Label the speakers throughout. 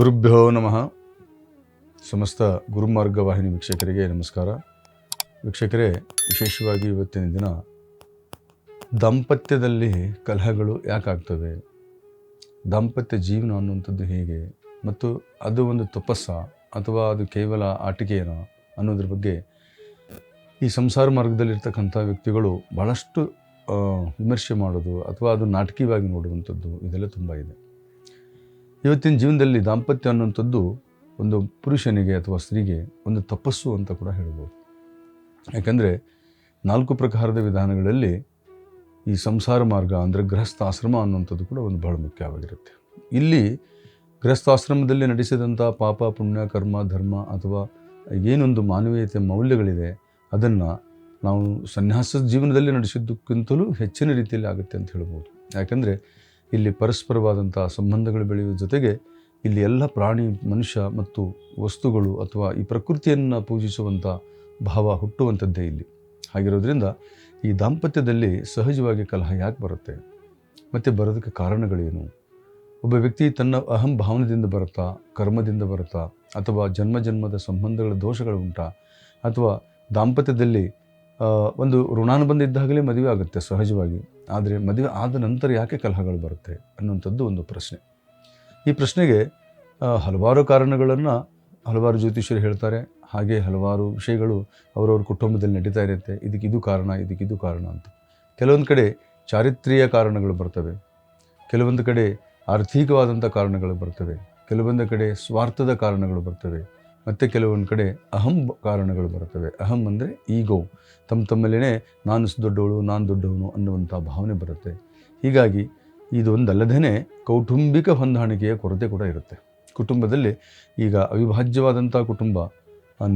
Speaker 1: ಗುರುಭ್ಯೋ ನಮಃ. ಸಮಸ್ತ ಗುರುಮಾರ್ಗ ವಾಹಿನಿ ವೀಕ್ಷಕರಿಗೆ ನಮಸ್ಕಾರ. ವೀಕ್ಷಕರೇ, ವಿಶೇಷವಾಗಿ ಇವತ್ತಿನ ದಿನ ದಾಂಪತ್ಯದಲ್ಲಿ ಕಲಹಗಳು ಯಾಕಾಗ್ತವೆ, ದಾಂಪತ್ಯ ಜೀವನ ಅನ್ನುವಂಥದ್ದು ಹೇಗೆ, ಮತ್ತು ಅದು ಒಂದು ತಪಸ್ಸ ಅಥವಾ ಅದು ಕೇವಲ ಆಟಿಕೆಯೇನ ಅನ್ನೋದ್ರ ಬಗ್ಗೆ ಈ ಸಂಸಾರ ಮಾರ್ಗದಲ್ಲಿರ್ತಕ್ಕಂಥ ವ್ಯಕ್ತಿಗಳು ಭಾಳಷ್ಟು ವಿಮರ್ಶೆ ಮಾಡೋದು ಅಥವಾ ಅದು ನಾಟಕೀಯವಾಗಿ ನೋಡುವಂಥದ್ದು ಇದೆಲ್ಲ ತುಂಬ ಇದೆ. ಇವತ್ತಿನ ಜೀವನದಲ್ಲಿ ದಾಂಪತ್ಯ ಅನ್ನುವಂಥದ್ದು ಒಂದು ಪುರುಷನಿಗೆ ಅಥವಾ ಸ್ತ್ರೀಗೆ ಒಂದು ತಪಸ್ಸು ಅಂತ ಕೂಡ ಹೇಳ್ಬೋದು. ಯಾಕಂದರೆ 4 ಪ್ರಕಾರದ ವಿಧಾನಗಳಲ್ಲಿ ಈ ಸಂಸಾರ ಮಾರ್ಗ ಅಂದರೆ ಗೃಹಸ್ಥಾಶ್ರಮ ಅನ್ನುವಂಥದ್ದು ಕೂಡ ಒಂದು ಬಹಳ ಮುಖ್ಯವಾಗಿರುತ್ತೆ. ಇಲ್ಲಿ ಗೃಹಸ್ಥಾಶ್ರಮದಲ್ಲಿ ನಡೆಸಿದಂಥ ಪಾಪ ಪುಣ್ಯ ಕರ್ಮ ಧರ್ಮ ಅಥವಾ ಏನೊಂದು ಮಾನವೀಯತೆ ಮೌಲ್ಯಗಳಿದೆ ಅದನ್ನು ನಾವು ಸನ್ಯಾಸ ಜೀವನದಲ್ಲಿ ನಡೆಸಿದ್ದಕ್ಕಿಂತಲೂ ಹೆಚ್ಚಿನ ರೀತಿಯಲ್ಲಿ ಆಗುತ್ತೆ ಅಂತ ಹೇಳ್ಬೋದು. ಯಾಕಂದರೆ ಇಲ್ಲಿ ಪರಸ್ಪರವಾದಂಥ ಸಂಬಂಧಗಳು ಬೆಳೆಯುವ ಜೊತೆಗೆ ಇಲ್ಲಿ ಎಲ್ಲ ಪ್ರಾಣಿ ಮನುಷ್ಯ ಮತ್ತು ವಸ್ತುಗಳು ಅಥವಾ ಈ ಪ್ರಕೃತಿಯನ್ನು ಪೂಜಿಸುವಂಥ ಭಾವ ಹುಟ್ಟುವಂಥದ್ದೇ ಇಲ್ಲಿ. ಹಾಗಿರೋದ್ರಿಂದ ಈ ದಾಂಪತ್ಯದಲ್ಲಿ ಸಹಜವಾಗಿ ಕಲಹ ಯಾಕೆ ಬರುತ್ತೆ ಮತ್ತು ಬರೋದಕ್ಕೆ ಕಾರಣಗಳೇನು, ಒಬ್ಬ ವ್ಯಕ್ತಿ ತನ್ನ ಅಹಂ ಭಾವನೆಯಿಂದ ಬರುತ್ತಾ, ಕರ್ಮದಿಂದ ಬರುತ್ತಾ, ಅಥವಾ ಜನ್ಮದ ಸಂಬಂಧಗಳ ದೋಷಗಳು ಉಂಟಾ, ಅಥವಾ ದಾಂಪತ್ಯದಲ್ಲಿ ಒಂದು ಋಣಾನುಬಂಧ ಇದ್ದಾಗಲೇ ಮದುವೆ ಆಗುತ್ತೆ ಸಹಜವಾಗಿ, ಆದರೆ ಮದುವೆ ಆದ ನಂತರ ಯಾಕೆ ಕಲಹಗಳು ಬರುತ್ತೆ ಅನ್ನುವಂಥದ್ದು ಒಂದು ಪ್ರಶ್ನೆ. ಈ ಪ್ರಶ್ನೆಗೆ ಹಲವಾರು ಕಾರಣಗಳನ್ನು ಹಲವಾರು ಜ್ಯೋತಿಷ್ಯರು ಹೇಳ್ತಾರೆ. ಹಾಗೆ ಹಲವಾರು ವಿಷಯಗಳು ಅವರವ್ರ ಕುಟುಂಬದಲ್ಲಿ ನಡೀತಾ ಇರುತ್ತೆ. ಇದಕ್ಕಿದು ಕಾರಣ, ಇದಕ್ಕಿದು ಕಾರಣ ಅಂತ. ಕೆಲವೊಂದು ಕಡೆ ಚಾರಿತ್ರ್ಯ ಕಾರಣಗಳು ಬರ್ತವೆ, ಕೆಲವೊಂದು ಕಡೆ ಆರ್ಥಿಕವಾದಂಥ ಕಾರಣಗಳು ಬರ್ತವೆ, ಕೆಲವೊಂದು ಕಡೆ ಸ್ವಾರ್ಥದ ಕಾರಣಗಳು ಬರ್ತವೆ, ಮತ್ತು ಕೆಲವೊಂದು ಕಡೆ ಅಹಂ ಕಾರಣಗಳು ಬರ್ತವೆ. ಅಹಂ ಅಂದರೆ ಈಗೋ, ತಮ್ಮಲ್ಲೇ ನಾನು ದೊಡ್ಡವಳು, ನಾನು ದೊಡ್ಡವನು ಅನ್ನುವಂಥ ಭಾವನೆ ಬರುತ್ತೆ. ಹೀಗಾಗಿ ಇದೊಂದಲ್ಲದೇ ಕೌಟುಂಬಿಕ ಹೊಂದಾಣಿಕೆಯ ಕೊರತೆ ಕೂಡ ಇರುತ್ತೆ. ಕುಟುಂಬದಲ್ಲಿ ಈಗ ಅವಿಭಾಜ್ಯವಾದಂಥ ಕುಟುಂಬ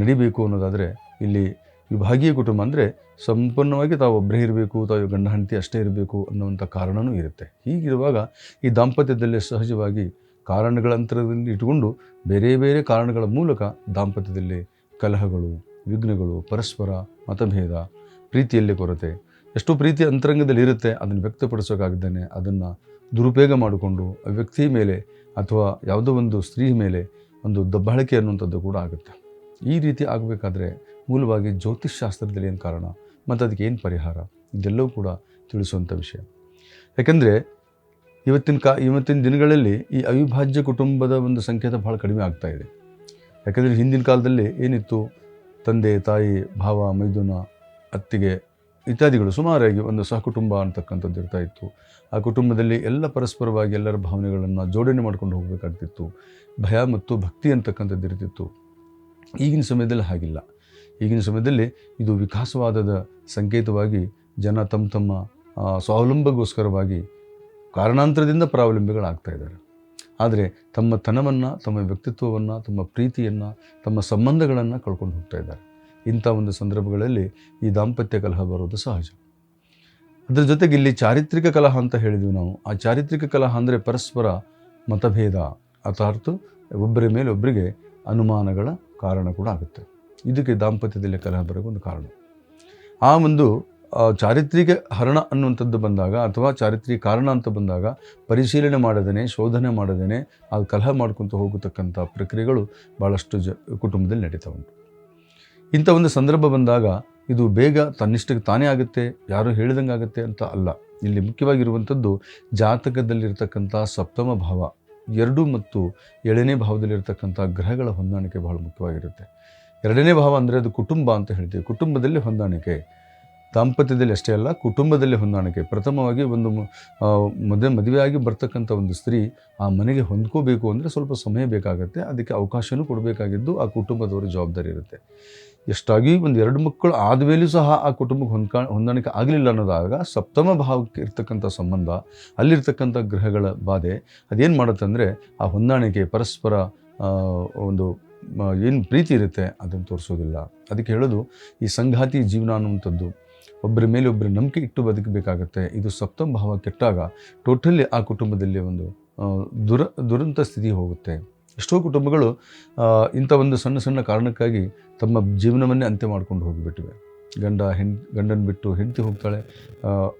Speaker 1: ನಡಿಬೇಕು ಅನ್ನೋದಾದರೆ ಇಲ್ಲಿ ವಿಭಾಗೀಯ ಕುಟುಂಬ ಅಂದರೆ ಸಂಪೂರ್ಣವಾಗಿ ತಾವು ಒಬ್ಬರೇ ಇರಬೇಕು, ತಾವು ಗಂಡ ಹೆಂಡತಿ ಅಷ್ಟೇ ಇರಬೇಕು ಅನ್ನುವಂಥ ಕಾರಣವೂ ಇರುತ್ತೆ. ಹೀಗಿರುವಾಗ ಈ ದಾಂಪತ್ಯದಲ್ಲಿ ಸಹಜವಾಗಿ ಕಾರಣಗಳ ಅಂತರದಲ್ಲಿ ಇಟ್ಟುಕೊಂಡು ಬೇರೆ ಬೇರೆ ಕಾರಣಗಳ ಮೂಲಕ ದಾಂಪತ್ಯದಲ್ಲಿ ಕಲಹಗಳು, ವಿಘ್ನಗಳು, ಪರಸ್ಪರ ಮತಭೇದ, ಪ್ರೀತಿಯಲ್ಲಿ ಕೊರತೆ, ಎಷ್ಟೋ ಪ್ರೀತಿ ಅಂತರಂಗದಲ್ಲಿ ಇರುತ್ತೆ, ಅದನ್ನು ವ್ಯಕ್ತಪಡಿಸೋಕ್ಕಾಗ್ದೇ ಅದನ್ನು ದುರುಪಯೋಗ ಮಾಡಿಕೊಂಡು ಆ ವ್ಯಕ್ತಿ ಮೇಲೆ ಅಥವಾ ಯಾವುದೋ ಒಂದು ಸ್ತ್ರೀ ಮೇಲೆ ಒಂದು ದಬ್ಬಾಳಿಕೆ ಅನ್ನುವಂಥದ್ದು ಕೂಡ ಆಗುತ್ತೆ. ಈ ರೀತಿ ಆಗಬೇಕಾದ್ರೆ ಮೂಲವಾಗಿ ಜ್ಯೋತಿಷ್ಶಾಸ್ತ್ರದಲ್ಲಿ ಏನು ಕಾರಣ ಮತ್ತು ಅದಕ್ಕೆ ಏನು ಪರಿಹಾರ, ಇದೆಲ್ಲವೂ ಕೂಡ ತಿಳಿಸುವಂಥ ವಿಷಯ. ಯಾಕೆಂದರೆ ಇವತ್ತಿನ ದಿನಗಳಲ್ಲಿ ಈ ಅವಿಭಾಜ್ಯ ಕುಟುಂಬದ ಒಂದು ಸಂಕೇತ ಭಾಳ ಕಡಿಮೆ ಆಗ್ತಾ ಇದೆ. ಯಾಕೆಂದರೆ ಹಿಂದಿನ ಕಾಲದಲ್ಲಿ ಏನಿತ್ತು, ತಂದೆ ತಾಯಿ ಭಾವ ಮೈದುನ ಅತ್ತಿಗೆ ಇತ್ಯಾದಿಗಳು ಸುಮಾರಾಗಿ ಒಂದು ಸಹಕುಟುಂಬ ಅಂತಕ್ಕಂಥದ್ದು ಇರ್ತಾ ಇತ್ತು. ಆ ಕುಟುಂಬದಲ್ಲಿ ಎಲ್ಲ ಪರಸ್ಪರವಾಗಿ ಎಲ್ಲರ ಭಾವನೆಗಳನ್ನು ಜೋಡಣೆ ಮಾಡ್ಕೊಂಡು ಹೋಗಬೇಕಾಗ್ತಿತ್ತು. ಭಯ ಮತ್ತು ಭಕ್ತಿ ಅಂತಕ್ಕಂಥದ್ದು ಇರ್ತಿತ್ತು. ಈಗಿನ ಸಮಯದಲ್ಲಿ ಹಾಗಿಲ್ಲ. ಈಗಿನ ಸಮಯದಲ್ಲಿ ಇದು ವಿಕಾಸವಾದದ ಸಂಕೇತವಾಗಿ ಜನ ತಮ್ಮ ಸ್ವಾವಲಂಬಗೋಸ್ಕರವಾಗಿ ಕಾರಣಾಂತರದಿಂದ ಪ್ರಾವಲಂಬಿಗಳಾಗ್ತಾ ಇದ್ದಾರೆ. ಆದರೆ ತಮ್ಮ ತನವನ್ನು, ತಮ್ಮ ವ್ಯಕ್ತಿತ್ವವನ್ನು, ತಮ್ಮ ಪ್ರೀತಿಯನ್ನು, ತಮ್ಮ ಸಂಬಂಧಗಳನ್ನು ಕಳ್ಕೊಂಡು ಹೋಗ್ತಾ ಇದ್ದಾರೆ. ಇಂಥ ಒಂದು ಸಂದರ್ಭಗಳಲ್ಲಿ ಈ ದಾಂಪತ್ಯ ಕಲಹ ಬರೋದು ಸಹಜ. ಅದರ ಜೊತೆಗೆ ಇಲ್ಲಿ ಚಾರಿತ್ರಿಕ ಕಲಹ ಅಂತ ಹೇಳಿದ್ವಿ ನಾವು. ಆ ಚಾರಿತ್ರಿಕ ಕಲಹ ಅಂದರೆ ಪರಸ್ಪರ ಮತಭೇದ ಅರ್ಥಾತ್ ಒಬ್ಬರ ಮೇಲೆ ಒಬ್ಬರಿಗೆ ಅನುಮಾನಗಳ ಕಾರಣ ಕೂಡ ಆಗುತ್ತೆ. ಇದಕ್ಕೆ ದಾಂಪತ್ಯದಲ್ಲಿ ಕಲಹ ಬರೋಕ್ಕೆ ಒಂದು ಕಾರಣ. ಆ ಒಂದು ಚಾರಿತ್ರಿಕ ಹರಣ ಅನ್ನುವಂಥದ್ದು ಬಂದಾಗ ಅಥವಾ ಚಾರಿತ್ರಿಕ ಕಾರಣ ಅಂತ ಬಂದಾಗ ಪರಿಶೀಲನೆ ಮಾಡದೇ, ಶೋಧನೆ ಮಾಡದೇ ಆ ಕಲಹ ಮಾಡ್ಕೊತ ಹೋಗತಕ್ಕಂಥ ಪ್ರಕ್ರಿಯೆಗಳು ಭಾಳಷ್ಟು ಕುಟುಂಬದಲ್ಲಿ ನಡೀತಾ ಉಂಟು. ಇಂಥ ಒಂದು ಸಂದರ್ಭ ಬಂದಾಗ ಇದು ಬೇಗ ತನ್ನಿಷ್ಟಕ್ಕೆ ತಾನೇ ಆಗುತ್ತೆ, ಯಾರು ಹೇಳಿದಂಗೆ ಆಗುತ್ತೆ ಅಂತ ಅಲ್ಲ. ಇಲ್ಲಿ ಮುಖ್ಯವಾಗಿರುವಂಥದ್ದು ಜಾತಕದಲ್ಲಿರ್ತಕ್ಕಂಥ ಸಪ್ತಮ ಭಾವ 2 ಮತ್ತು 7ನೇ ಭಾವದಲ್ಲಿರ್ತಕ್ಕಂಥ ಗ್ರಹಗಳ ಹೊಂದಾಣಿಕೆ ಬಹಳ ಮುಖ್ಯವಾಗಿರುತ್ತೆ. 2ನೇ ಭಾವ ಅಂದರೆ ಅದು ಕುಟುಂಬ ಅಂತ ಹೇಳ್ತೀವಿ. ಕುಟುಂಬದಲ್ಲಿ ಹೊಂದಾಣಿಕೆ, ದಾಂಪತ್ಯದಲ್ಲಿ ಅಷ್ಟೇ ಅಲ್ಲ, ಕುಟುಂಬದಲ್ಲಿ ಹೊಂದಾಣಿಕೆ. ಪ್ರಥಮವಾಗಿ ಒಂದು ಮದುವೆಯಾಗಿ ಬರ್ತಕ್ಕಂಥ ಒಂದು ಸ್ತ್ರೀ ಆ ಮನೆಗೆ ಹೊಂದ್ಕೋಬೇಕು ಅಂದರೆ ಸ್ವಲ್ಪ ಸಮಯ ಬೇಕಾಗುತ್ತೆ. ಅದಕ್ಕೆ ಅವಕಾಶವೂ ಕೊಡಬೇಕಾಗಿದ್ದು ಆ ಕುಟುಂಬದವರ ಜವಾಬ್ದಾರಿ ಇರುತ್ತೆ. ಎಷ್ಟಾಗಿ ಒಂದು 2 ಮಕ್ಕಳು ಆದಮೇಲೂ ಸಹ ಆ ಕುಟುಂಬಕ್ಕೆ ಹೊಂದಾಣಿಕೆ ಆಗಲಿಲ್ಲ ಅನ್ನೋದಾಗ ಸಪ್ತಮ ಭಾವಕ್ಕೆ ಇರ್ತಕ್ಕಂಥ ಸಂಬಂಧ, ಅಲ್ಲಿರ್ತಕ್ಕಂಥ ಗ್ರಹಗಳ ಬಾಧೆ ಅದೇನು ಮಾಡುತ್ತೆ ಅಂದರೆ ಆ ಹೊಂದಾಣಿಕೆ ಪರಸ್ಪರ ಒಂದು ಏನು ಪ್ರೀತಿ ಇರುತ್ತೆ ಅದನ್ನು ತೋರಿಸೋದಿಲ್ಲ. ಅದಕ್ಕೆ ಹೇಳೋದು ಈ ಸಂಘಾತಿ ಜೀವನ ಅನ್ನುವಂಥದ್ದು ಒಬ್ಬರ ಮೇಲೆ ಒಬ್ಬರ ನಂಬಿಕೆ ಇಟ್ಟು ಬದುಕಬೇಕಾಗತ್ತೆ. ಇದು ಸಪ್ತಮ ಭಾವ ಕೆಟ್ಟಾಗ ಟೋಟಲಿ ಆ ಕುಟುಂಬದಲ್ಲಿ ಒಂದು ದುರಂತ ಸ್ಥಿತಿ ಹೋಗುತ್ತೆ. ಎಷ್ಟೋ ಕುಟುಂಬಗಳು ಇಂಥ ಒಂದು ಸಣ್ಣ ಕಾರಣಕ್ಕಾಗಿ ತಮ್ಮ ಜೀವನವನ್ನೇ ಅಂತ್ಯ ಮಾಡ್ಕೊಂಡು ಹೋಗಿಬಿಟ್ಟಿವೆ. ಗಂಡನ ಬಿಟ್ಟು ಹೆಂಡತಿ ಹೋಗ್ತಾಳೆ,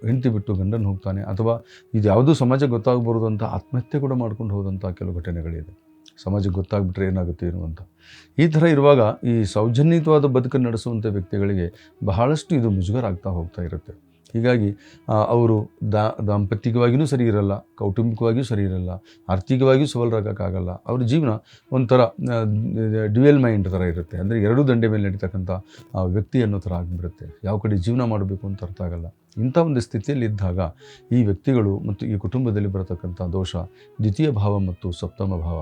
Speaker 1: ಹೆಂಡತಿ ಬಿಟ್ಟು ಗಂಡನ ಹೋಗ್ತಾನೆ, ಅಥವಾ ಇದು ಯಾವುದೂ ಸಮಾಜ ಗೊತ್ತಾಗಬಾರ್ದು ಅಂತ ಆತ್ಮಹತ್ಯೆ ಕೂಡ ಮಾಡ್ಕೊಂಡು ಹೋದಂಥ ಕೆಲವು ಘಟನೆಗಳಿದೆ. ಸಮಾಜಕ್ಕೆ ಗೊತ್ತಾಗ್ಬಿಟ್ರೆ ಏನಾಗುತ್ತೆ ಏನು ಅಂತ. ಈ ಥರ ಇರುವಾಗ ಈ ಸೌಜನ್ಯಯುತವಾದ ಬದುಕನ್ನು ನಡೆಸುವಂಥ ವ್ಯಕ್ತಿಗಳಿಗೆ ಬಹಳಷ್ಟು ಇದು ಮುಜುಗರ ಆಗ್ತಾ ಹೋಗ್ತಾ ಇರುತ್ತೆ. ಹೀಗಾಗಿ ಅವರು ದಾಂಪತ್ಯಿಕವಾಗಿಯೂ ಸರಿ ಇರಲ್ಲ, ಕೌಟುಂಬಿಕವಾಗಿಯೂ ಸರಿ ಇರಲ್ಲ, ಆರ್ಥಿಕವಾಗಿಯೂ ಸಬಲರಾಗೋಕ್ಕಾಗಲ್ಲ. ಅವ್ರ ಜೀವನ ಒಂಥರ ಡ್ಯುಯಲ್ ಮೈಂಡ್ ಥರ ಇರುತ್ತೆ. ಅಂದರೆ ಎರಡೂ ದಂಡೆ ಮೇಲೆ ನಡೀತಕ್ಕಂಥ ವ್ಯಕ್ತಿ ಅನ್ನೋ ಥರ ಆಗಿಬಿಡುತ್ತೆ. ಯಾವ ಕಡೆ ಜೀವನ ಮಾಡಬೇಕು ಅಂತ ಅರ್ಥ ಆಗಲ್ಲ. ಇಂಥ ಒಂದು ಸ್ಥಿತಿಯಲ್ಲಿ ಇದ್ದಾಗ ಈ ವ್ಯಕ್ತಿಗಳು ಮತ್ತು ಈ ಕುಟುಂಬದಲ್ಲಿ ಬರತಕ್ಕಂಥ ದೋಷ ದ್ವಿತೀಯ ಭಾವ ಮತ್ತು ಸಪ್ತಮ ಭಾವ.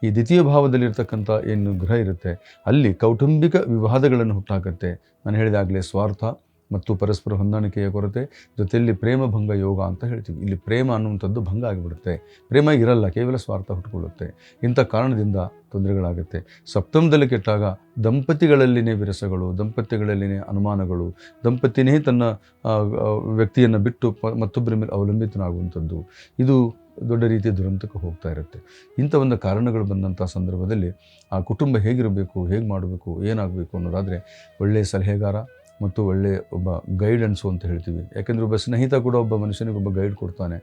Speaker 1: ಈ ದ್ವಿತೀಯ ಭಾವದಲ್ಲಿರ್ತಕ್ಕಂಥ ಏನು ಗ್ರಹ ಇರುತ್ತೆ ಅಲ್ಲಿ ಕೌಟುಂಬಿಕ ವಿವಾದಗಳನ್ನು ಹುಟ್ಟಾಕತ್ತೆ. ನಾನು ಹೇಳಿದಾಗಲೇ ಸ್ವಾರ್ಥ ಮತ್ತು ಪರಸ್ಪರ ಹೊಂದಾಣಿಕೆಯ ಕೊರತೆ, ಜೊತೆಯಲ್ಲಿ ಪ್ರೇಮ ಭಂಗ ಯೋಗ ಅಂತ ಹೇಳ್ತೀವಿ. ಇಲ್ಲಿ ಪ್ರೇಮ ಅನ್ನುವಂಥದ್ದು ಭಂಗ ಆಗಿಬಿಡುತ್ತೆ. ಪ್ರೇಮ ಇರಲ್ಲ, ಕೇವಲ ಸ್ವಾರ್ಥ ಹುಟ್ಟುಕೊಳ್ಳುತ್ತೆ. ಇಂಥ ಕಾರಣದಿಂದ ತೊಂದರೆಗಳಾಗುತ್ತೆ. ಸಪ್ತಮದಲ್ಲಿ ಕೆಟ್ಟಾಗ ದಂಪತಿಗಳಲ್ಲಿನೇ ವಿರಸಗಳು, ದಂಪತಿಗಳಲ್ಲಿನೇ ಅನುಮಾನಗಳು, ದಂಪತಿನೇ ತನ್ನ ವ್ಯಕ್ತಿಯನ್ನು ಬಿಟ್ಟು ಮತ್ತೊಬ್ಬರ ಮೇಲೆ ಅವಲಂಬಿತನಾಗುವಂಥದ್ದು, ಇದು ದೊಡ್ಡ ರೀತಿಯ ದುರಂತಕ್ಕೆ ಹೋಗ್ತಾ ಇರುತ್ತೆ. ಇಂಥ ಒಂದು ಕಾರಣಗಳು ಬಂದಂಥ ಸಂದರ್ಭದಲ್ಲಿ ಆ ಕುಟುಂಬ ಹೇಗಿರಬೇಕು, ಹೇಗೆ ಮಾಡಬೇಕು, ಏನಾಗಬೇಕು ಅನ್ನೋದಾದರೆ ಒಳ್ಳೆಯ ಸಲಹೆಗಾರ ಮತ್ತು ಒಳ್ಳೆಯ ಒಬ್ಬ ಗೈಡೆನ್ಸು ಅಂತ ಹೇಳ್ತೀವಿ. ಯಾಕೆಂದರೆ ಒಬ್ಬ ಸ್ನೇಹಿತ ಕೂಡ ಒಬ್ಬ ಮನುಷ್ಯನಿಗೆ ಒಬ್ಬ ಗೈಡ್ ಕೊಡ್ತಾನೆ.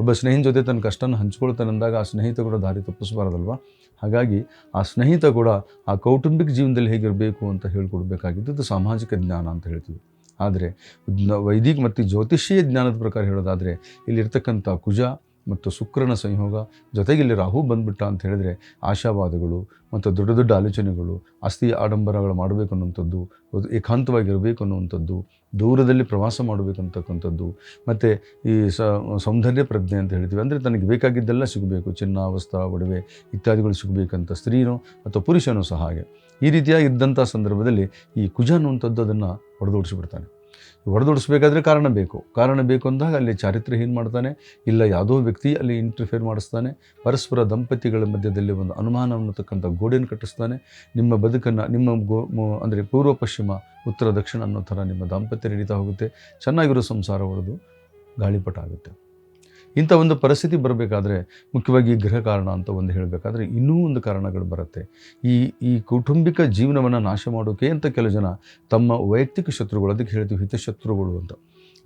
Speaker 1: ಒಬ್ಬ ಸ್ನೇಹಿತನ ಜೊತೆ ತನ್ನ ಕಷ್ಟನ ಹಂಚ್ಕೊಳ್ತಾನೆ ಅಂದಾಗ ಆ ಸ್ನೇಹಿತ ಕೂಡ ದಾರಿ ತಪ್ಪಿಸಬಾರ್ದಲ್ವ. ಹಾಗಾಗಿ ಆ ಸ್ನೇಹಿತ ಕೂಡ ಆ ಕೌಟುಂಬಿಕ ಜೀವನದಲ್ಲಿ ಹೇಗಿರಬೇಕು ಅಂತ ಹೇಳ್ಕೊಡ್ಬೇಕಾಗಿದ್ದು ಸಾಮಾಜಿಕ ಜ್ಞಾನ ಅಂತ ಹೇಳ್ತೀವಿ. ಆದರೆ ವೈದಿಕ ಮತ್ತು ಜ್ಯೋತಿಷೀಯ ಜ್ಞಾನದ ಪ್ರಕಾರ ಹೇಳೋದಾದರೆ ಇಲ್ಲಿರ್ತಕ್ಕಂಥ ಕುಜ ಮತ್ತು ಶುಕ್ರನ ಸಂಯೋಗ, ಜೊತೆಗೆ ಇಲ್ಲಿ ರಾಹು ಬಂದುಬಿಟ್ಟ ಅಂತ ಹೇಳಿದ್ರೆ ಆಶಾವಾದಗಳು ಮತ್ತು ದೊಡ್ಡ ದೊಡ್ಡ ಆಲೋಚನೆಗಳು, ಆಸ್ತಿ ಆಡಂಬರಗಳು ಮಾಡಬೇಕು ಅನ್ನುವಂಥದ್ದು, ಏಕಾಂತವಾಗಿರಬೇಕು ಅನ್ನುವಂಥದ್ದು, ದೂರದಲ್ಲಿ ಪ್ರವಾಸ ಮಾಡಬೇಕಂತಕ್ಕಂಥದ್ದು, ಮತ್ತು ಈ ಸೌಂದರ್ಯ ಪ್ರಜ್ಞೆ ಅಂತ ಹೇಳ್ತೀವಿ. ಅಂದರೆ ತನಗೆ ಬೇಕಾಗಿದ್ದೆಲ್ಲ ಸಿಗಬೇಕು, ಚಿನ್ನ ವಸ್ತ್ರ ಒಡವೆ ಇತ್ಯಾದಿಗಳು ಸಿಗಬೇಕಂತ ಸ್ತ್ರೀನೋ ಅಥವಾ ಪುರುಷನೂ ಸಹ ಹಾಗೆ. ಈ ರೀತಿಯಾಗಿ ಇದ್ದಂಥ ಸಂದರ್ಭದಲ್ಲಿ ಈ ಕುಜ ಅನ್ನುವಂಥದ್ದು ಅದನ್ನು ಹೊಡೆದೋಡಿಸಿಬಿಡ್ತಾನೆ. ಹೊಡೆದೋಡಿಸ್ಬೇಕಾದ್ರೆ ಕಾರಣ ಬೇಕು ಅಂದಾಗ ಅಲ್ಲಿ ಚಾರಿತ್ರ್ಯಹೀನ ಮಾಡ್ತಾನೆ, ಇಲ್ಲ ಯಾವುದೋ ವ್ಯಕ್ತಿ ಅಲ್ಲಿ ಇಂಟರ್ಫಿಯರ್ ಮಾಡಿಸ್ತಾನೆ, ಪರಸ್ಪರ ದಂಪತಿಗಳ ಮಧ್ಯದಲ್ಲಿ ಒಂದು ಅನುಮಾನ ಅನ್ನತಕ್ಕಂಥ ಗೋಡೆಯನ್ನು ಕಟ್ಟಿಸ್ತಾನೆ. ನಿಮ್ಮ ಬದುಕನ್ನು ಅಂದರೆ ಪೂರ್ವ ಪಶ್ಚಿಮ ಉತ್ತರ ದಕ್ಷಿಣ ಅನ್ನೋ ಥರ ನಿಮ್ಮ ದಾಂಪತ್ಯ ನಡೀತಾ ಹೋಗುತ್ತೆ. ಚೆನ್ನಾಗಿರೋ ಸಂಸಾರ ಹೊಡೆದು ಗಾಳಿಪಟ ಆಗುತ್ತೆ. ಇಂಥ ಒಂದು ಪರಿಸ್ಥಿತಿ ಬರಬೇಕಾದ್ರೆ ಮುಖ್ಯವಾಗಿ ಗೃಹ ಕಾರಣ ಅಂತ ಒಂದು ಹೇಳಬೇಕಾದ್ರೆ ಇನ್ನೂ ಒಂದು ಕಾರಣಗಳು ಬರುತ್ತೆ. ಈ ಕೌಟುಂಬಿಕ ಜೀವನವನ್ನು ನಾಶ ಮಾಡೋಕೆ ಅಂತ ಕೆಲವು ಜನ ತಮ್ಮ ವೈಯಕ್ತಿಕ ಶತ್ರುಗಳು, ಅದಕ್ಕೆ ಹೇಳ್ತೀವಿ ಹಿತಶತ್ರುಗಳು ಅಂತ,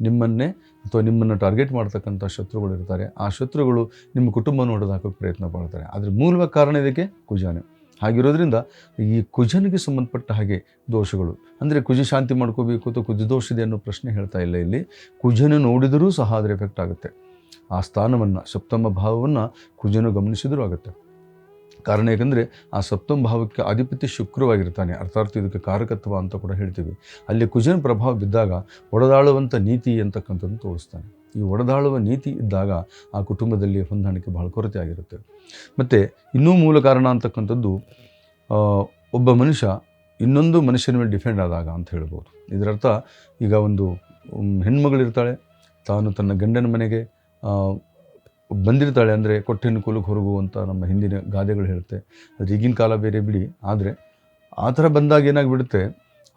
Speaker 1: ನಿಮ್ಮನ್ನೇ ಅಥವಾ ನಿಮ್ಮನ್ನು ಟಾರ್ಗೆಟ್ ಮಾಡ್ತಕ್ಕಂಥ ಶತ್ರುಗಳು ಇರ್ತಾರೆ. ಆ ಶತ್ರುಗಳು ನಿಮ್ಮ ಕುಟುಂಬವನ್ನು ಹೊಡೆದು ಹಾಕೋಕ್ಕೆ ಪ್ರಯತ್ನ ಪಡ್ತಾರೆ. ಆದರೆ ಮೂಲವಾಗಿ ಕಾರಣ ಇದಕ್ಕೆ ಕುಜಾನೆ. ಹಾಗಿರೋದ್ರಿಂದ ಈ ಕುಜನಿಗೆ ಸಂಬಂಧಪಟ್ಟ ಹಾಗೆ ದೋಷಗಳು, ಅಂದರೆ ಕುಜ ಶಾಂತಿ ಮಾಡ್ಕೋಬೇಕು ಅಥವಾ ಕುಜ ದೋಷ ಇದೆ ಅನ್ನೋ ಪ್ರಶ್ನೆ ಹೇಳ್ತಾ ಇಲ್ಲ. ಇಲ್ಲಿ ಕುಜನ ನೋಡಿದರೂ ಸಹ ಅದರ ಎಫೆಕ್ಟ್ ಆಗುತ್ತೆ. ಆ ಸ್ಥಾನವನ್ನು ಸಪ್ತಮ ಭಾವವನ್ನು ಕುಜನು ಗಮನಿಸಿದರೂ ಆಗುತ್ತೆ. ಕಾರಣ ಏಕೆಂದರೆ ಆ ಸಪ್ತಮ ಭಾವಕ್ಕೆ ಅಧಿಪತಿ ಶುಕ್ರವಾಗಿರ್ತಾನೆ, ಅರ್ಥಾತ್ ಇದಕ್ಕೆ ಕಾರಕತ್ವ ಅಂತ ಕೂಡ ಹೇಳ್ತೀವಿ. ಅಲ್ಲಿ ಕುಜನ ಪ್ರಭಾವ ಬಿದ್ದಾಗ ಒಡೆದಾಳುವಂಥ ನೀತಿ ಅಂತಕ್ಕಂಥದ್ದು ತೋರಿಸ್ತಾನೆ. ಈ ಒಡೆದಾಳುವ ನೀತಿ ಇದ್ದಾಗ ಆ ಕುಟುಂಬದಲ್ಲಿ ಹೊಂದಾಣಿಕೆ ಬಹಳ ಕೊರತೆ ಆಗಿರುತ್ತೆ. ಮತ್ತು ಇನ್ನೂ ಮೂಲ ಕಾರಣ ಅಂತಕ್ಕಂಥದ್ದು ಒಬ್ಬ ಮನುಷ್ಯ ಇನ್ನೊಂದು ಮನುಷ್ಯನ ಮೇಲೆ ಡಿಫೆಂಡ್ ಆದಾಗ ಅಂತ ಹೇಳ್ಬೋದು. ಇದರರ್ಥ ಈಗ ಒಂದು ಹೆಣ್ಮಗಳಿರ್ತಾಳೆ, ತಾನು ತನ್ನ ಗಂಡನ ಮನೆಗೆ ಬಂದಿರ್ತಾಳೆ, ಅಂದರೆ ಕೊಟ್ಟೆನ್ನು ಕೂಲಕ್ಕೆ ಹೊರಗು ಅಂತ ನಮ್ಮ ಹಿಂದಿನ ಗಾದೆಗಳು ಹೇಳುತ್ತೆ. ಅದು ಈಗಿನ ಕಾಲ ಬೇರೆ ಬಿಡಿ. ಆದರೆ ಆ ಥರ ಬಂದಾಗ ಏನಾಗಿಬಿಡುತ್ತೆ,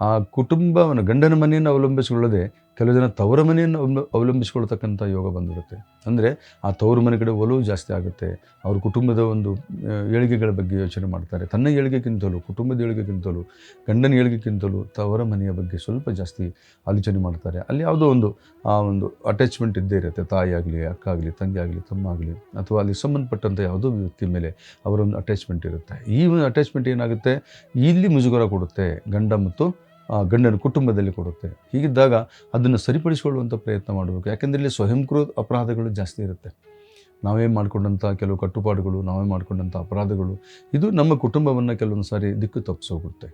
Speaker 1: ಆ ಕುಟುಂಬವನ್ನು ಗಂಡನ ಮನೆಯನ್ನು ಅವಲಂಬಿಸಿಕೊಳ್ಳದೆ ಕೆಲವು ಜನ ತವರ ಮನೆಯನ್ನು ಅವಲಂಬಿಸಿಕೊಳ್ತಕ್ಕಂಥ ಯೋಗ ಬಂದಿರುತ್ತೆ. ಅಂದರೆ ಆ ತವರು ಮನೆ ಕಡೆ ಒಲವು ಜಾಸ್ತಿ ಆಗುತ್ತೆ. ಅವ್ರ ಕುಟುಂಬದ ಒಂದು ಏಳಿಗೆಗಳ ಬಗ್ಗೆ ಯೋಚನೆ ಮಾಡ್ತಾರೆ. ತನ್ನ ಏಳಿಗೆಗಿಂತಲೂ, ಕುಟುಂಬದ ಏಳಿಗೆಗಿಂತಲೂ, ಗಂಡನ ಏಳಿಗೆಗಿಂತಲೂ ತವರ ಮನೆಯ ಬಗ್ಗೆ ಸ್ವಲ್ಪ ಜಾಸ್ತಿ ಆಲೋಚನೆ ಮಾಡ್ತಾರೆ. ಅಲ್ಲಿ ಯಾವುದೋ ಒಂದು ಅಟ್ಯಾಚ್ಮೆಂಟ್ ಇದ್ದೇ ಇರುತ್ತೆ. ತಾಯಿ ಆಗಲಿ, ಅಕ್ಕ ಆಗಲಿ, ತಂಗಿ ಆಗಲಿ, ತಮ್ಮ ಆಗಲಿ, ಅಥವಾ ಅಲ್ಲಿ ಸಂಬಂಧಪಟ್ಟಂಥ ಯಾವುದೋ ವ್ಯಕ್ತಿ ಮೇಲೆ ಅವರೊಂದು ಅಟ್ಯಾಚ್ಮೆಂಟ್ ಇರುತ್ತೆ. ಈ ಒಂದು ಅಟ್ಯಾಚ್ಮೆಂಟ್ ಏನಾಗುತ್ತೆ, ಇಲ್ಲಿ ಮುಜುಗರ ಕೊಡುತ್ತೆ, ಗಂಡ ಮತ್ತು ಗಂಡನ ಕುಟುಂಬದಲ್ಲಿ ಕೊಡುತ್ತೆ. ಹೀಗಿದ್ದಾಗ ಅದನ್ನು ಸರಿಪಡಿಸಿಕೊಳ್ಳುವಂಥ ಪ್ರಯತ್ನ ಮಾಡಬೇಕು. ಯಾಕೆಂದರೆ ಇಲ್ಲಿ ಸ್ವಯಂಕೃತ ಅಪರಾಧಗಳು ಜಾಸ್ತಿ ಇರುತ್ತೆ. ನಾವೇ ಮಾಡಿಕೊಂಡಂಥ ಕೆಲವು ಕಟ್ಟುಪಾಡುಗಳು, ನಾವೇ ಮಾಡಿಕೊಂಡಂಥ ಅಪರಾಧಗಳು, ಇದು ನಮ್ಮ ಕುಟುಂಬವನ್ನು ಕೆಲವೊಂದು ಸಾರಿ ದಿಕ್ಕು ತಪ್ಪಿಸೋಗುತ್ತೆ.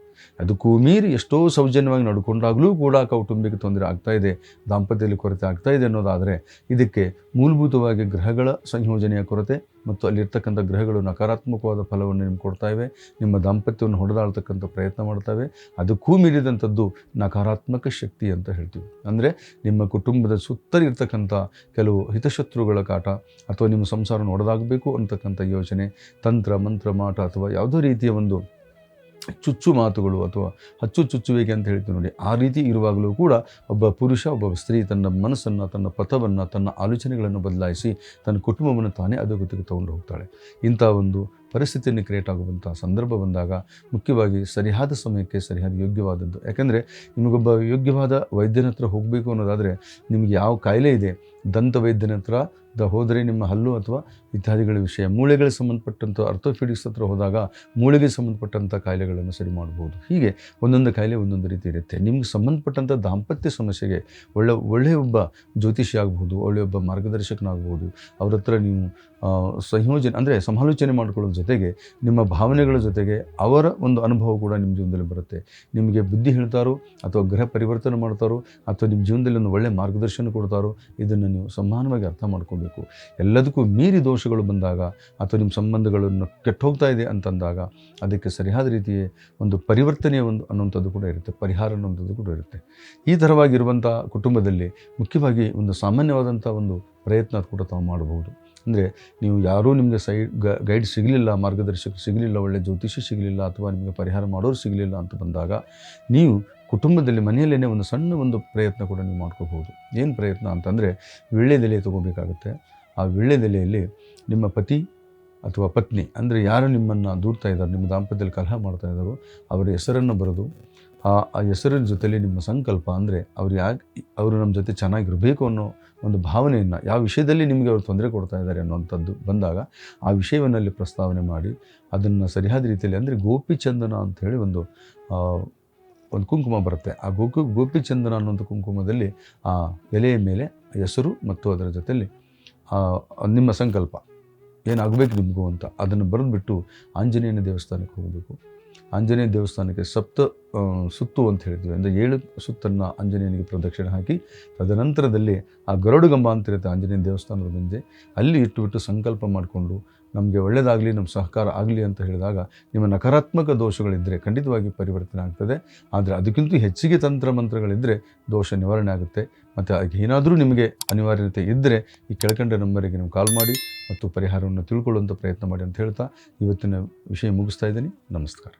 Speaker 1: ಅದಕ್ಕೂ ಮೀರಿ ಎಷ್ಟೋ ಸೌಜನ್ಯವಾಗಿ ನಡ್ಕೊಂಡಾಗಲೂ ಕೂಡ ಕೌಟುಂಬಿಕ ತೊಂದರೆ ಆಗ್ತಾಯಿದೆ, ದಾಂಪತ್ಯದಲ್ಲಿ ಕೊರತೆ ಆಗ್ತಾಯಿದೆ ಅನ್ನೋದಾದರೆ ಇದಕ್ಕೆ ಮೂಲಭೂತವಾಗಿ ಗ್ರಹಗಳ ಸಂಯೋಜನೆಯ ಕೊರತೆ ಮತ್ತು ಅಲ್ಲಿರ್ತಕ್ಕಂಥ ಗ್ರಹಗಳು ನಕಾರಾತ್ಮಕವಾದ ಫಲವನ್ನು ನಿಮ್ಗೆ ಕೊಡ್ತಾ ಇವೆ, ನಿಮ್ಮ ದಾಂಪತ್ಯವನ್ನು ಹೊಡೆದಾಳ್ತಕ್ಕಂಥ ಪ್ರಯತ್ನ ಮಾಡ್ತವೆ. ಅದಕ್ಕೂ ಮೀರಿದಂಥದ್ದು ನಕಾರಾತ್ಮಕ ಶಕ್ತಿ ಅಂತ ಹೇಳ್ತೀವಿ. ಅಂದರೆ ನಿಮ್ಮ ಕುಟುಂಬದ ಸುತ್ತಲಿರ್ತಕ್ಕಂಥ ಕೆಲವು ಹಿತಶತ್ರುಗಳ ಕಾಟ, ಅಥವಾ ನಿಮ್ಮ ಸಂಸಾರವನ್ನು ಹೊಡೆದಾಗಬೇಕು ಅಂತಕ್ಕಂಥ ಯೋಚನೆ, ತಂತ್ರ ಮಂತ್ರ ಮಾಟ, ಅಥವಾ ಯಾವುದೋ ರೀತಿಯ ಒಂದು ಚುಚ್ಚು ಮಾತುಗಳು ಅಥವಾ ಚುಚ್ಚುವಿಕೆ ಅಂತ ಹೇಳ್ತೀವಿ ನೋಡಿ, ಆ ರೀತಿ ಇರುವಾಗಲೂ ಕೂಡ ಒಬ್ಬ ಪುರುಷ, ಒಬ್ಬ ಸ್ತ್ರೀ ತನ್ನ ಮನಸ್ಸನ್ನು, ತನ್ನ ಪಥವನ್ನು, ತನ್ನ ಆಲೋಚನೆಗಳನ್ನು ಬದಲಾಯಿಸಿ ತನ್ನ ಕುಟುಂಬವನ್ನು ತಾನೇ ಅಧೋಗತಿಗೆ ತಗೊಂಡು ಹೋಗ್ತಾಳೆ. ಇಂಥ ಒಂದು ಪರಿಸ್ಥಿತಿಯನ್ನು ಕ್ರಿಯೇಟ್ ಆಗುವಂಥ ಸಂದರ್ಭ ಬಂದಾಗ ಮುಖ್ಯವಾಗಿ ಸರಿಯಾದ ಸಮಯಕ್ಕೆ ಸರಿಯಾದ ಯೋಗ್ಯವಾದದ್ದು. ಯಾಕೆಂದರೆ ನಿಮಗೊಬ್ಬ ಯೋಗ್ಯವಾದ ವೈದ್ಯನ ಹತ್ರ ಹೋಗಬೇಕು ಅನ್ನೋದಾದರೆ ನಿಮಗೆ ಯಾವ ಕಾಯಿಲೆ ಇದೆ, ದಂತ ವೈದ್ಯನ ಹತ್ರ ಹೋದರೆ ನಿಮ್ಮ ಹಲ್ಲು ಅಥವಾ ಇತ್ಯಾದಿಗಳ ವಿಷಯ, ಮೂಳೆಗಳಿಗೆ ಸಂಬಂಧಪಟ್ಟಂಥ ಆರ್ಥೋಪೆಡಿಕ್ಸ್ ಹತ್ರ ಹೋದಾಗ ಮೂಳೆಗೆ ಸಂಬಂಧಪಟ್ಟಂಥ ಕಾಯಿಲೆಗಳನ್ನು ಸರಿ ಮಾಡ್ಬೋದು. ಹೀಗೆ ಒಂದೊಂದು ಕಾಯಿಲೆ ಒಂದೊಂದು ರೀತಿ ಇರುತ್ತೆ. ನಿಮ್ಗೆ ಸಂಬಂಧಪಟ್ಟಂಥ ದಾಂಪತ್ಯ ಸಮಸ್ಯೆಗೆ ಒಳ್ಳೆಯ ಒಬ್ಬ ಜ್ಯೋತಿಷಿ ಆಗ್ಬೋದು, ಒಳ್ಳೆಯೊಬ್ಬ ಮಾರ್ಗದರ್ಶಕನಾಗ್ಬೋದು. ಅವ್ರ ಹತ್ರ ನೀವು ಸಂಯೋಜನೆ ಅಂದರೆ ಸಮಾಲೋಚನೆ ಮಾಡ್ಕೊಳ್ಳೋದ್ರ ಜೊತೆಗೆ ನಿಮ್ಮ ಭಾವನೆಗಳ ಜೊತೆಗೆ ಅವರ ಒಂದು ಅನುಭವ ಕೂಡ ನಿಮ್ಮ ಜೀವನದಲ್ಲಿ ಬರುತ್ತೆ. ನಿಮಗೆ ಬುದ್ಧಿ ಹೇಳ್ತಾರೋ ಅಥವಾ ಗೃಹ ಪರಿವರ್ತನೆ ಮಾಡ್ತಾರೋ ಅಥವಾ ನಿಮ್ಮ ಜೀವನದಲ್ಲಿ ಒಂದು ಒಳ್ಳೆಯ ಮಾರ್ಗದರ್ಶನ ಕೊಡ್ತಾರೋ, ಇದನ್ನು ನೀವು ಸಮಾನವಾಗಿ ಅರ್ಥ ಮಾಡ್ಕೋಬೇಕು. ಎಲ್ಲದಕ್ಕೂ ಮೀರಿ ದೋಷಗಳು ಬಂದಾಗ ಅಥವಾ ನಿಮ್ಮ ಸಂಬಂಧಗಳನ್ನು ಕೆಟ್ಟೋಗ್ತಾ ಇದೆ ಅಂತಂದಾಗ ಅದಕ್ಕೆ ಸರಿಯಾದ ರೀತಿಯ ಒಂದು ಪರಿವರ್ತನೆಯ ಅನ್ನುವಂಥದ್ದು ಕೂಡ ಇರುತ್ತೆ, ಪರಿಹಾರ ಅನ್ನುವಂಥದ್ದು ಕೂಡ ಇರುತ್ತೆ. ಈ ಥರವಾಗಿರುವಂಥ ಕುಟುಂಬದಲ್ಲಿ ಮುಖ್ಯವಾಗಿ ಒಂದು ಸಾಮಾನ್ಯವಾದಂಥ ಒಂದು ಪ್ರಯತ್ನ ಕೂಡ ತಾವು ಮಾಡಬಹುದು. ಅಂದರೆ ನೀವು ಯಾರೂ ನಿಮಗೆ ಗೈಡ್ ಸಿಗಲಿಲ್ಲ, ಮಾರ್ಗದರ್ಶಕ ಸಿಗಲಿಲ್ಲ, ಒಳ್ಳೆ ಜ್ಯೋತಿಷಿ ಸಿಗಲಿಲ್ಲ ಅಥವಾ ನಿಮಗೆ ಪರಿಹಾರ ಮಾಡೋರು ಸಿಗಲಿಲ್ಲ ಅಂತ ಬಂದಾಗ ನೀವು ಕುಟುಂಬದಲ್ಲಿ ಮನೆಯಲ್ಲೇ ಒಂದು ಸಣ್ಣ ಒಂದು ಪ್ರಯತ್ನ ಕೂಡ ನೀವು ಮಾಡ್ಕೋಬಹುದು. ಏನು ಪ್ರಯತ್ನ ಅಂತಂದರೆ ವೀಳ್ಯದೆಲೆ ತೊಗೋಬೇಕಾಗುತ್ತೆ. ಆ ವೀಳ್ಯದೆಲೆಯಲ್ಲಿ ನಿಮ್ಮ ಪತಿ ಅಥವಾ ಪತ್ನಿ ಅಂದರೆ ಯಾರು ನಿಮ್ಮನ್ನು ದೂರ್ತಾ ಇದ್ದಾರೆ, ನಿಮ್ಮ ದಾಂಪತ್ಯದಲ್ಲಿ ಕಲಹ ಮಾಡ್ತಾ ಇದ್ದಾರೋ ಅವರ ಹೆಸರನ್ನು ಬರೆದು ಆ ಹೆಸರಿನ ಜೊತೆಯಲ್ಲಿ ನಿಮ್ಮ ಸಂಕಲ್ಪ ಅಂದರೆ ಅವರು ನಮ್ಮ ಜೊತೆ ಚೆನ್ನಾಗಿರಬೇಕು ಅನ್ನೋ ಒಂದು ಭಾವನೆಯನ್ನು, ಯಾವ ವಿಷಯದಲ್ಲಿ ನಿಮಗೆ ಅವರು ತೊಂದರೆ ಕೊಡ್ತಾ ಇದ್ದಾರೆ ಅನ್ನೋವಂಥದ್ದು ಬಂದಾಗ ಆ ವಿಷಯವನ್ನಲ್ಲಿ ಪ್ರಸ್ತಾವನೆ ಮಾಡಿ ಅದನ್ನು ಸರಿಯಾದ ರೀತಿಯಲ್ಲಿ ಅಂದರೆ ಗೋಪಿಚಂದನ ಅಂಥೇಳಿ ಒಂದು ಕುಂಕುಮ ಬರುತ್ತೆ. ಆ ಗೋಪಿಚಂದನ ಅನ್ನುವಂಥ ಕುಂಕುಮದಲ್ಲಿ ಆ ಎಲೆಯ ಮೇಲೆ ಹೆಸರು ಮತ್ತು ಅದರ ಜೊತೆಯಲ್ಲಿ ನಿಮ್ಮ ಸಂಕಲ್ಪ ಏನಾಗಬೇಕು ನಿಮಗೂ ಅಂತ ಅದನ್ನು ಬರೆದುಬಿಟ್ಟು ಆಂಜನೇಯನ ದೇವಸ್ಥಾನಕ್ಕೆ ಹೋಗಬೇಕು. ಆಂಜನೇಯ ದೇವಸ್ಥಾನಕ್ಕೆ ಸುತ್ತು ಅಂತ ಹೇಳ್ತೀವಿ, ಅಂದರೆ 7 ಸುತ್ತನ್ನು ಆಂಜನೇಯನಿಗೆ ಪ್ರದಕ್ಷಿಣೆ ಹಾಕಿ ತದನಂತರದಲ್ಲಿ ಆ ಗರುಡುಗಂಬ ಅಂತಿರುತ್ತೆ ಆಂಜನೇಯ ದೇವಸ್ಥಾನದ ಮುಂದೆ, ಅಲ್ಲಿ ಇಟ್ಟುಬಿಟ್ಟು ಸಂಕಲ್ಪ ಮಾಡಿಕೊಂಡು ನಮಗೆ ಒಳ್ಳೆಯದಾಗಲಿ, ನಮ್ಮ ಸಹಕಾರ ಆಗಲಿ ಅಂತ ಹೇಳಿದಾಗ ನಿಮ್ಮ ನಕಾರಾತ್ಮಕ ದೋಷಗಳಿದ್ದರೆ ಖಂಡಿತವಾಗಿ ಪರಿವರ್ತನೆ ಆಗ್ತದೆ. ಆದರೆ ಅದಕ್ಕಿಂತ ಹೆಚ್ಚಿಗೆ ತಂತ್ರ ಮಂತ್ರಗಳಿದ್ದರೆ ದೋಷ ನಿವಾರಣೆ ಆಗುತ್ತೆ. ಮತ್ತು ಏನಾದರೂ ನಿಮಗೆ ಅನಿವಾರ್ಯತೆ ಇದ್ದರೆ ಈ ಕೆಳಕಂಡ ನಂಬರಿಗೆ ನೀವು ಕಾಲ್ ಮಾಡಿ ಮತ್ತು ಪರಿಹಾರವನ್ನು ತಿಳ್ಕೊಳ್ಳುವಂಥ ಪ್ರಯತ್ನ ಮಾಡಿ ಅಂತ ಹೇಳ್ತಾ ಇವತ್ತಿನ ವಿಷಯ ಮುಗಿಸ್ತಾ ಇದ್ದೀನಿ. ನಮಸ್ಕಾರ.